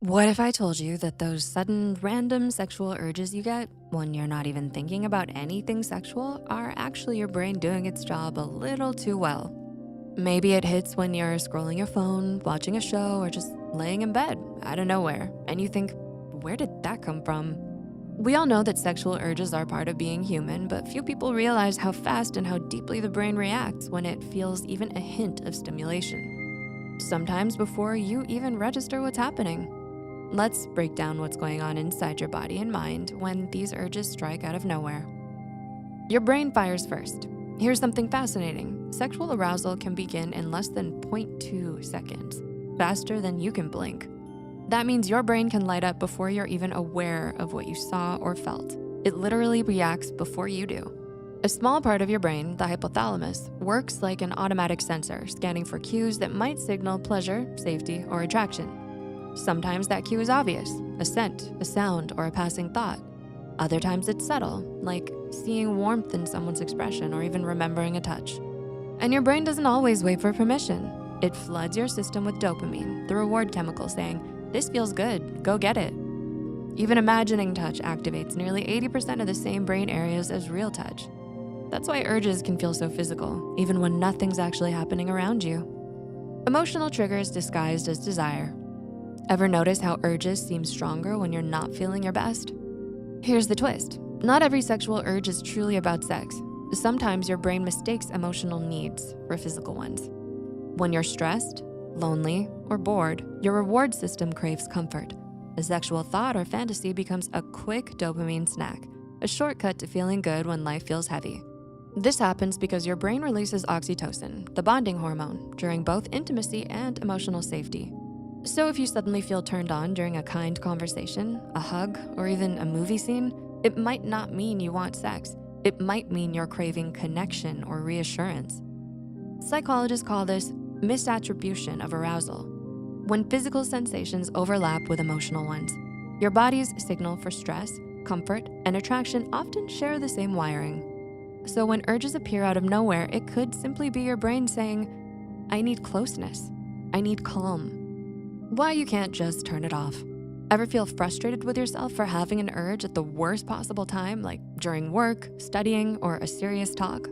What if I told you that those sudden random sexual urges you get when you're not even thinking about anything sexual are actually your brain doing its job a little too well? Maybe it hits when you're scrolling your phone, watching a show, or just laying in bed out of nowhere, and you think, where did that come from? We all know that sexual urges are part of being human, but few people realize how fast and how deeply the brain reacts when it feels even a hint of stimulation. Sometimes before you even register what's happening. Let's break down what's going on inside your body and mind when these urges strike out of nowhere. Your brain fires first. Here's something fascinating. Sexual arousal can begin in less than zero point 0.2 seconds, faster than you can blink. That means your brain can light up before you're even aware of what you saw or felt. It literally reacts before you do. A small part of your brain, the hypothalamus, works like an automatic sensor, scanning for cues that might signal pleasure, safety, or attraction. Sometimes that cue is obvious, a scent, a sound, or a passing thought. Other times it's subtle, like seeing warmth in someone's expression or even remembering a touch. And your brain doesn't always wait for permission. It floods your system with dopamine, the reward chemical, saying, "This feels good, go get it." Even imagining touch activates nearly 80% of the same brain areas as real touch. That's why urges can feel so physical, even when nothing's actually happening around you. Emotional triggers disguised as desire. Ever notice how urges seem stronger when you're not feeling your best? Here's the twist. Not every sexual urge is truly about sex. Sometimes your brain mistakes emotional needs for physical ones. When you're stressed, lonely, or bored, your reward system craves comfort. A sexual thought or fantasy becomes a quick dopamine snack, a shortcut to feeling good when life feels heavy. This happens because your brain releases oxytocin, the bonding hormone, during both intimacy and emotional safety. So if you suddenly feel turned on during a kind conversation, a hug, or even a movie scene, it might not mean you want sex. It might mean you're craving connection or reassurance. Psychologists call this misattribution of arousal. When physical sensations overlap with emotional ones, your body's signal for stress, comfort, and attraction often share the same wiring. So when urges appear out of nowhere, it could simply be your brain saying, "I need closeness, I need calm." Why you can't just turn it off. Ever feel frustrated with yourself for having an urge at the worst possible time, like during work, studying, or a serious talk?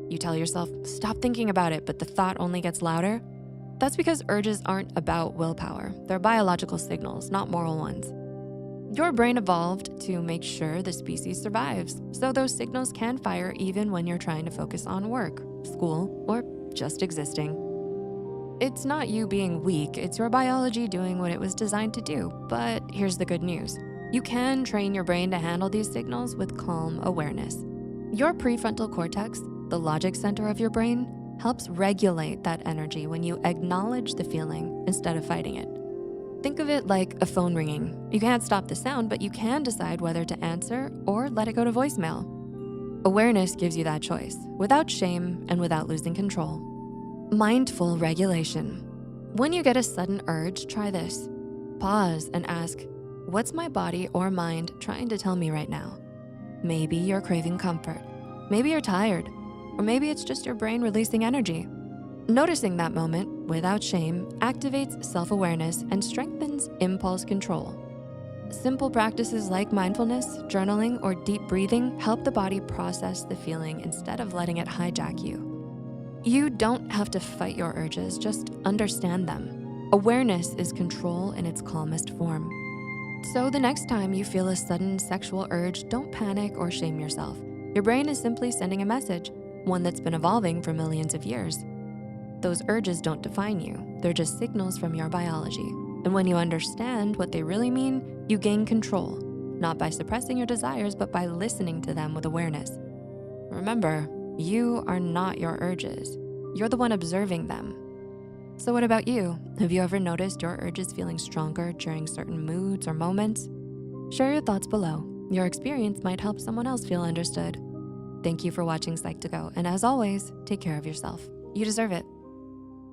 You tell yourself, stop thinking about it, but the thought only gets louder? That's because urges aren't about willpower. They're biological signals, not moral ones. Your brain evolved to make sure the species survives, so those signals can fire even when you're trying to focus on work, school, or just existing. It's not you being weak, it's your biology doing what it was designed to do. But here's the good news. You can train your brain to handle these signals with calm awareness. Your prefrontal cortex, the logic center of your brain, helps regulate that energy when you acknowledge the feeling instead of fighting it. Think of it like a phone ringing. You can't stop the sound, but you can decide whether to answer or let it go to voicemail. Awareness gives you that choice, without shame and without losing control. Mindful regulation. When you get a sudden urge, try this. Pause and ask, what's my body or mind trying to tell me right now? Maybe you're craving comfort. Maybe you're tired. Or maybe it's just your brain releasing energy. Noticing that moment without shame activates self-awareness and strengthens impulse control. Simple practices like mindfulness, journaling, or deep breathing help the body process the feeling instead of letting it hijack you. You don't have to fight your urges, just understand them. Awareness is control in its calmest form. So the next time you feel a sudden sexual urge, don't panic or shame yourself. Your brain is simply sending a message, one that's been evolving for millions of years. Those urges don't define you. They're just signals from your biology. And when you understand what they really mean, you gain control, not by suppressing your desires, but by listening to them with awareness. Remember, you are not your urges. You're the one observing them. So what about you? Have you ever noticed your urges feeling stronger during certain moods or moments? Share your thoughts below. Your experience might help someone else feel understood. Thank you for watching Psych2Go, and as always, take care of yourself. You deserve it.